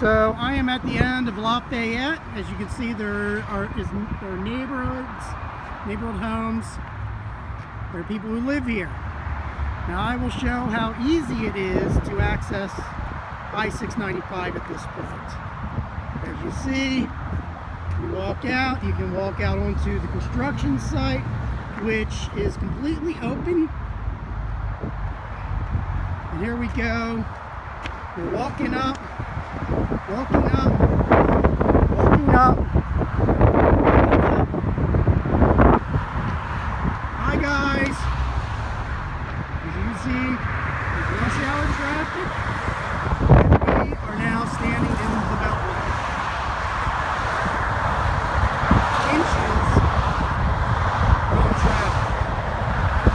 So I am at the end of Lafayette. As you can see, there are neighborhood homes. There are people who live here. Now I will show how easy it is to access I-695 at this point. As you see, you walk out. You can walk out onto the construction site, which is completely open. And here we go. We're walking up. Hi guys. As you can see, there's rush hour traffic. And we are now standing in